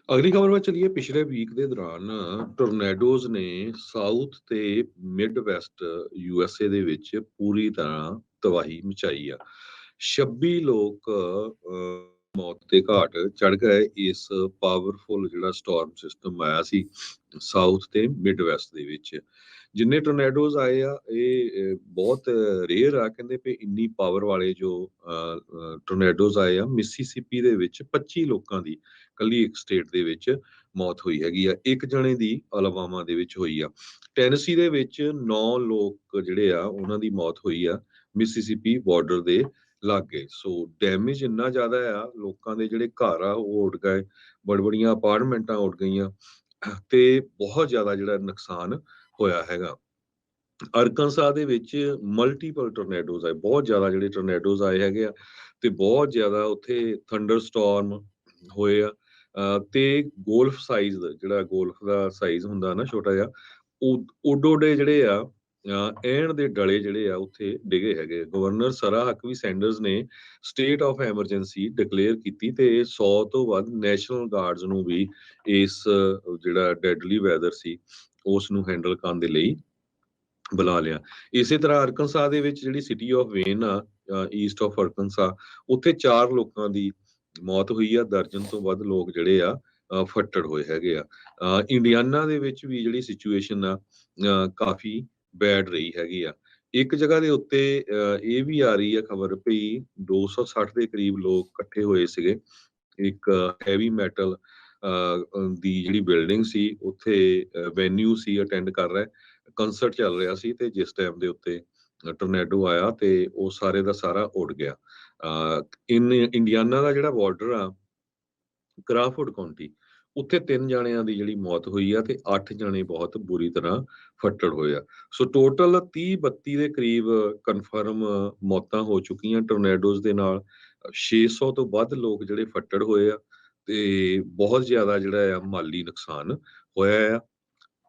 ਅਗਲੀ ਖਬਰ ਵੱਲ ਚੱਲੀਏ। ਪਿਛਲੇ ਵੀਕ ਦੇ ਦੌਰਾਨ ਟੋਰਨੇਡੋਜ਼ ਨੇ ਸਾਊਥ ਤੇ ਮਿਡ ਵੈਸਟ ਯੂਐਸਏ ਦੇ ਵਿੱਚ ਪੂਰੀ ਤਰ੍ਹਾਂ ਤਬਾਹੀ ਮਚਾਈ ਆ। 26 ਲੋਕ ਮੌਤ ਦੇ ਘਾਟ ਚੜ ਗਏ। ਇਸ ਪਾਵਰਫੁਲ ਜਿਹੜਾ ਸਟਾਰਮ ਸਿਸਟਮ ਆਇਆ ਸੀ ਸਾਊਥ ਤੇ ਮਿਡ ਵੈਸਟ ਦੇ ਵਿੱਚ। ਜਿੰਨੇ ਟੋਰਨੇਡੋਜ਼ ਆਏ ਆ ਇਹ ਬਹੁਤ ਰੇਅਰ ਆ। ਕਹਿੰਦੇ ਵੀ ਇੰਨੀ ਪਾਵਰ ਵਾਲੇ ਜੋ ਟੋਰਨੇਡੋਜ਼ ਆਏ ਆ, ਮਿਸੀਸਿਪੀ ਦੇ ਵਿੱਚ 25 ਲੋਕਾਂ ਦੀ ਕੱਲੀ ਇੱਕ ਸਟੇਟ ਦੇ ਵਿੱਚ ਮੌਤ ਹੋਈ ਹੈਗੀ ਆ। ਇੱਕ ਜਣੇ ਦੀ ਅਲਬਾਮਾ ਦੇ ਵਿੱਚ ਹੋਈ ਆ। ਟੈਨਸੀ ਦੇ ਵਿੱਚ 9 ਲੋਕ ਜਿਹੜੇ ਆ ਉਹਨਾਂ ਦੀ ਮੌਤ ਹੋਈ ਆ ਮਿਸੀਸਿਪੀ ਬਾਰਡਰ ਦੇ ਲਾਗੇ। ਸੋ ਡੈਮੇਜ ਇੰਨਾ ਜ਼ਿਆਦਾ ਆ, ਲੋਕਾਂ ਦੇ ਜਿਹੜੇ ਘਰ ਆ ਉਹ ਉੱਡ ਗਏ, ਬੜੀਆਂ ਅਪਾਰਟਮੈਂਟਾਂ ਉੱਡ ਗਈਆਂ ਤੇ ਬਹੁਤ ਜ਼ਿਆਦਾ ਜਿਹੜਾ ਨੁਕਸਾਨ ਹੋਇਆ ਹੈਗਾ। ਅਰਕਾਨਸਾ ਦੇ ਵਿੱਚ ਮਲਟੀਪਲ ਟੋਰਨੇਡੋਜ਼ ਆਏ, ਬਹੁਤ ਜ਼ਿਆਦਾ ਜਿਹੜੇ ਟੋਰਨੇਡੋਜ਼ ਆਏ ਹੈਗੇ ਆ ਤੇ ਬਹੁਤ ਜ਼ਿਆਦਾ ਉੱਥੇ ਥੰਡਰ ਸਟਾਰਮ ਹੋਏ ਆ। ਤੇ ਗੋਲਫ ਸਾਈਜ਼ ਜਿਹੜਾ ਗੋਲਫ ਦਾ ਸਾਈਜ਼ ਹੁੰਦਾ ਨਾ ਛੋਟਾ ਜਿਹਾ, ਓਡੇ ਜਿਹੜੇ ਆ ਐਣ ਦੇ ਡਲੇ ਜਿਹੜੇ ਆ ਉੱਥੇ ਡਿਗੇ ਹੈਗੇ। ਗਵਰਨਰ ਸਰਾ ਹਕਵੀ ਸੈਂਡਰਸ ਨੇ ਸਟੇਟ ਆਫ ਐਮਰਜੈਂਸੀ ਡਿਕਲੇਅਰ ਕੀਤੀ ਤੇ 100 ਤੋਂ ਵੱਧ ਨੈਸ਼ਨਲ ਗਾਰਡਸ ਨੂੰ ਵੀ ਇਸ ਜਿਹੜਾ ਡੈਡਲੀ ਵੈਦਰ ਸੀ ਉਸ ਨੂੰ ਹੈਂਡਲ ਕਰਨ ਦੇ ਲਈ ਬੁਲਾ ਲਿਆ। ਇਸੇ ਤਰ੍ਹਾਂ ਅਰਕਨਸਾ ਦੇ ਵਿੱਚ ਜਿਹੜੀ ਸਿਟੀ ਆਫ ਵੇਨ ਆ, ਈਸਟ ਆਫ ਅਰਕਨਸਾ, ਉੱਥੇ 4 ਲੋਕਾਂ ਦੀ ਮੌਤ ਹੋਈ ਆ। ਦਰਜਨ ਤੋਂ ਵੱਧ ਲੋਕ ਜਿਹੜੇ ਆ ਫੱਟੜ ਹੋਏ ਹੈਗੇ ਆ। ਇੰਡੀਆਨਾ ਦੇ ਵਿੱਚ ਵੀ ਜਿਹੜੀ ਸਿਚੁਏਸ਼ਨ ਆ ਕਾਫੀ ਬੈਡ ਰਹੀ ਹੈਗੀ ਆ। ਇੱਕ ਜਗ੍ਹਾ ਦੇ ਉੱਤੇ ਇਹ ਵੀ ਆ ਰਹੀ ਆ ਖਬਰ ਵੀ 260 ਦੇ ਕਰੀਬ ਲੋਕ ਇਕੱਠੇ ਹੋਏ ਸੀਗੇ ਇੱਕ ਹੈਵੀ ਮੈਟਲ ਦੀ ਜਿਹੜੀ ਬਿਲਡਿੰਗ ਸੀ ਉੱਥੇ। ਵੈਨਿਊ ਸੀ, ਅਟੈਂਡ ਕਰ ਰਿਹਾ ਕੰਸਰਟ ਚੱਲ ਰਿਹਾ ਸੀ ਤੇ ਜਿਸ ਟਾਈਮ ਦੇ ਉੱਤੇ ਟੋਰਨੇਡੋ ਆਇਆ ਤੇ ਉਹ ਸਾਰੇ ਦਾ ਸਾਰਾ ਉੱਡ ਗਿਆ। ਇੰਡੀਆਨਾ ਦਾ ਜਿਹੜਾ ਬਾਰਡਰ ਆ ਕਰਾਫੋਰਡ ਕਾਉਂਟੀ, ਉੱਥੇ 3 ਜਣਿਆਂ ਦੀ ਜਿਹੜੀ ਮੌਤ ਹੋਈ ਆ ਤੇ 8 ਜਣੇ ਬਹੁਤ ਬੁਰੀ ਤਰ੍ਹਾਂ ਫੱਟੜ ਹੋਏ ਆ। ਸੋ ਟੋਟਲ 30-32 ਦੇ ਕਰੀਬ ਕਨਫਰਮ ਮੌਤਾਂ ਹੋ ਚੁੱਕੀਆਂ ਟੋਰਨੇਡੋਜ਼ ਦੇ ਨਾਲ। 600 ਤੋਂ ਵੱਧ ਲੋਕ ਜਿਹੜੇ ਫੱਟੜ ਹੋਏ ਆ ਤੇ ਬਹੁਤ ਜ਼ਿਆਦਾ ਜਿਹੜਾ ਆ ਮਾਲੀ ਨੁਕਸਾਨ ਹੋਇਆ ਆ।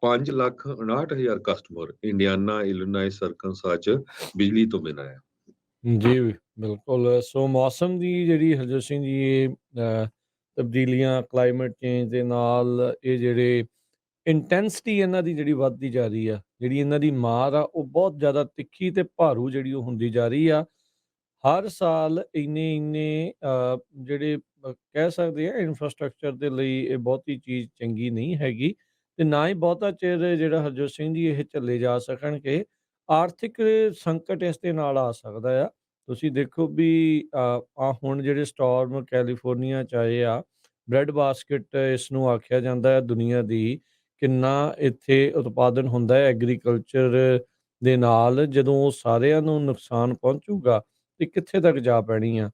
5,59,000 ਕਸਟਮਰ ਇੰਡੀਆਨਾ, ਇਲੀਨਾਇਸ, ਅਰਕਾਨਸਾ ਚ ਬਿਜਲੀ ਤੋਂ ਬਿਨਾਂ ਆ। ਜੀ ਬਿਲਕੁਲ। ਸੋ ਮੌਸਮ ਦੀ ਜਿਹੜੀ ਹਰਜੋਤ ਸਿੰਘ ਜੀ ਇਹ ਤਬਦੀਲੀਆਂ ਕਲਾਈਮੇਟ ਚੇਂਜ ਦੇ ਨਾਲ ਇਹ ਜਿਹੜੇ ਇੰਟੈਂਸਿਟੀ ਇਹਨਾਂ ਦੀ ਜਿਹੜੀ ਵੱਧਦੀ ਜਾ ਰਹੀ ਆ, ਜਿਹੜੀ ਇਹਨਾਂ ਦੀ ਮਾਰ ਆ ਉਹ ਬਹੁਤ ਜ਼ਿਆਦਾ ਤਿੱਖੀ ਤੇ ਭਾਰੂ ਜਿਹੜੀ ਉਹ ਹੁੰਦੀ ਜਾ ਰਹੀ ਆ। ਹਰ ਸਾਲ ਇੰਨੇ ਜਿਹੜੇ ਕਹਿ ਸਕਦੇ ਆ ਇਨਫਰਾਸਟ੍ਰਕਚਰ ਦੇ ਲਈ ਇਹ ਬਹੁਤੀ ਚੀਜ਼ ਚੰਗੀ ਨਹੀਂ ਹੈਗੀ ਤੇ ਨਾ ਹੀ ਬਹੁਤਾ ਚਿਰ ਜਿਹੜਾ ਹਰਜੋਤ ਸਿੰਘ ਜੀ ਇਹ ਝੱਲੇ ਜਾ ਸਕਣਗੇ। ਆਰਥਿਕ ਸੰਕਟ ਇਸ ਦੇ ਨਾਲ ਆ ਸਕਦਾ ਆ। ਤੁਸੀਂ ਦੇਖੋ ਵੀ ਆ ਹੁਣ ਜਿਹੜੇ ਸਟਾਰਮ ਕੈਲੀਫੋਰਨੀਆ 'ਚ ਆਏ ਆ, ਬ੍ਰੈਡ ਬਾਸਕਟ ਇਸ ਨੂੰ ਆਖਿਆ ਜਾਂਦਾ ਹੈ ਦੁਨੀਆ ਦੀ। ਕਿੰਨਾ ਇੱਥੇ ਉਤਪਾਦਨ ਹੁੰਦਾ ਹੈ ਐਗਰੀਕਲਚਰ ਦੇ ਨਾਲ, ਜਦੋਂ ਉਹ ਸਾਰਿਆਂ ਨੂੰ ਨੁਕਸਾਨ ਪਹੁੰਚੂਗਾ ਤੇ ਕਿੱਥੇ ਤੱਕ ਜਾ ਪੈਣੀ ਆ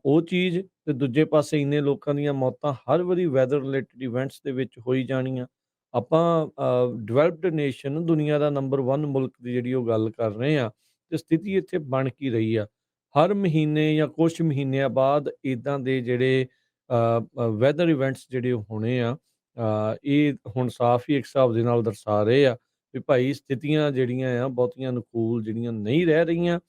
ਉਹ ਚੀਜ਼। ਤੇ ਦੂਜੇ ਪਾਸੇ ਇੰਨੇ ਲੋਕਾਂ ਦੀਆਂ ਮੌਤਾਂ ਹਰ ਵਾਰੀ ਵੈਦਰ ਰਿਲੇਟਡ ਇਵੈਂਟਸ ਦੇ ਵਿੱਚ ਹੋਈ ਜਾਣੀਆਂ। ਆਪਾਂ ਡਿਵੈਲਪਡ ਨੇਸ਼ਨ, ਦੁਨੀਆ ਦਾ ਨੰਬਰ 1 ਮੁਲਕ ਦੀ ਜਿਹੜੀ ਉਹ ਗੱਲ ਕਰ ਰਹੇ ਆ ਤੇ ਸਥਿਤੀ ਇੱਥੇ ਬਣ ਕੀ ਰਹੀ ਆ। ਹਰ ਮਹੀਨੇ ਜਾਂ ਕੁਛ ਮਹੀਨਿਆਂ ਬਾਅਦ ਇੱਦਾਂ ਦੇ ਜਿਹੜੇ ਵੈਦਰ ਇਵੈਂਟਸ ਜਿਹੜੇ ਉਹ ਹੋਣੇ ਆ। ਇਹ ਹੁਣ ਸਾਫ਼ ਹੀ ਇੱਕ ਹਿਸਾਬ ਦੇ ਨਾਲ ਦਰਸਾ ਰਹੇ ਆ ਵੀ ਭਾਈ ਸਥਿਤੀਆਂ ਜਿਹੜੀਆਂ ਆ ਬਹੁਤੀਆਂ ਅਨੁਕੂਲ ਜਿਹੜੀਆਂ ਨਹੀਂ ਰਹਿ ਰਹੀਆਂ।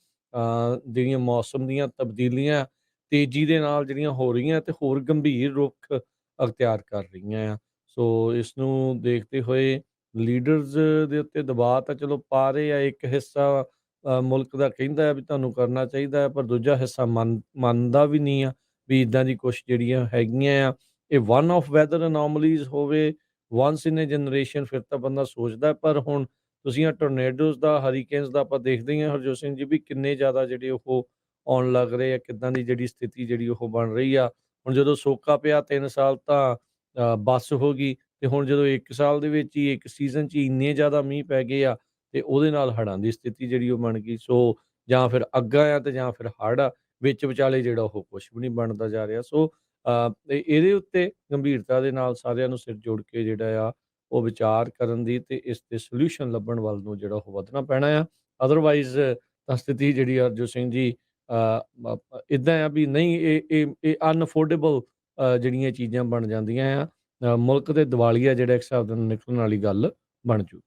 ਜਿਹੜੀਆਂ ਮੌਸਮ ਦੀਆਂ ਤਬਦੀਲੀਆਂ ਤੇਜ਼ੀ ਦੇ ਨਾਲ ਜਿਹੜੀਆਂ ਹੋ ਰਹੀਆਂ ਤੇ ਹੋਰ ਗੰਭੀਰ ਰੁੱਖ ਅਖਤਿਆਰ ਕਰ ਰਹੀਆਂ ਆ। ਸੋ ਇਸ ਨੂੰ ਦੇਖਦੇ ਹੋਏ ਲੀਡਰਸ ਦੇ ਉੱਤੇ ਦਬਾਅ ਤਾਂ ਚਲੋ ਪਾ ਰਹੇ ਆ। ਇੱਕ ਹਿੱਸਾ ਮੁਲਕ ਦਾ ਕਹਿੰਦਾ ਹੈ ਵੀ ਤੁਹਾਨੂੰ ਕਰਨਾ ਚਾਹੀਦਾ ਹੈ, ਪਰ ਦੂਜਾ ਹਿੱਸਾ ਮੰਨਦਾ ਵੀ ਨਹੀਂ ਆ ਵੀ ਇੱਦਾਂ ਦੀ ਕੁਛ ਜਿਹੜੀਆਂ ਹੈਗੀਆਂ ਆ ਇਹ ਵਨ ਆਫ ਵੈਦਰ ਅਨੋਮਲੀਜ਼ ਹੋਵੇ, ਵਾਂਸ ਇਨ ਏ ਜਨਰੇਸ਼ਨ, ਫਿਰ ਤਾਂ ਬੰਦਾ ਸੋਚਦਾ। ਪਰ ਹੁਣ ਤੁਸੀਂ ਆ ਟੋਰਨੇਡੋਜ਼ ਦਾ, ਹਰੀਕੇਨਸ ਦਾ ਆਪਾਂ ਦੇਖਦੇ ਹੀ ਹਾਂ ਹਰਜੋਤ ਸਿੰਘ ਜੀ ਵੀ ਕਿੰਨੇ ਜ਼ਿਆਦਾ ਜਿਹੜੇ ਉਹ ਆਉਣ ਲੱਗ ਰਹੇ ਆ, ਕਿੱਦਾਂ ਦੀ ਜਿਹੜੀ ਸਥਿਤੀ ਜਿਹੜੀ ਉਹ ਬਣ ਰਹੀ ਆ। ਹੁਣ ਜਦੋਂ ਸੋਕਾ ਪਿਆ 3 ਸਾਲ ਤਾਂ ਬੱਸ ਹੋ ਗਈ ਤੇ ਹੁਣ ਜਦੋਂ 1 ਸਾਲ ਦੇ ਵਿੱਚ ਹੀ ਇੱਕ ਸੀਜ਼ਨ 'ਚ ਹੀ ਇੰਨੇ ਜ਼ਿਆਦਾ ਮੀਂਹ ਪੈ ਗਏ ਆ ਤੇ ਉਹਦੇ ਨਾਲ ਹੜ੍ਹਾਂ ਦੀ ਸਥਿਤੀ ਜਿਹੜੀ ਉਹ ਬਣ ਗਈ। ਸੋ ਜਾਂ ਫਿਰ ਅੱਗਾਂ ਆ ਤੇ ਜਾਂ ਫਿਰ ਹੜ੍ਹ ਆ, ਵਿੱਚ ਵਿਚਾਲੇ ਜਿਹੜਾ ਉਹ ਕੁਛ ਵੀ ਨਹੀਂ ਬਣਦਾ ਜਾ ਰਿਹਾ। ਸੋ ਇਹਦੇ ਉੱਤੇ ਗੰਭੀਰਤਾ ਦੇ ਨਾਲ ਸਾਰਿਆਂ ਨੂੰ ਸਿਰ ਜੋੜ ਕੇ ਜਿਹੜਾ ਆ ਉਹ ਵਿਚਾਰ ਕਰਨ ਦੀ ਤੇ ਇਸ ਤੇ ਸੋਲਿਊਸ਼ਨ ਲੱਭਣ ਵੱਲ ਨੂੰ ਜਿਹੜਾ ਉਹ ਵਧਣਾ ਪੈਣਾ ਆ। ਅਦਰਵਾਈਜ਼ ਤਾਂ ਸਥਿਤੀ ਜਿਹੜੀ ਆ ਹਰਜੋਤ ਸਿੰਘ ਜੀ ਇੱਦਾਂ ਆ ਵੀ ਨਹੀਂ, ਇਹ ਅਨਅਫੋਰਡੇਬਲ ਜਿਹੜੀਆਂ ਚੀਜ਼ਾਂ ਬਣ ਜਾਂਦੀਆਂ ਆ। ਮੁਲਕ ਦੇ ਦਿਵਾਲੀਆ ਜਿਹੜਾ ਇੱਕ ਹਿਸਾਬ ਦੇ ਨਾਲ ਨਿਕਲਣ ਵਾਲੀ ਗੱਲ ਬਣ ਜੂ।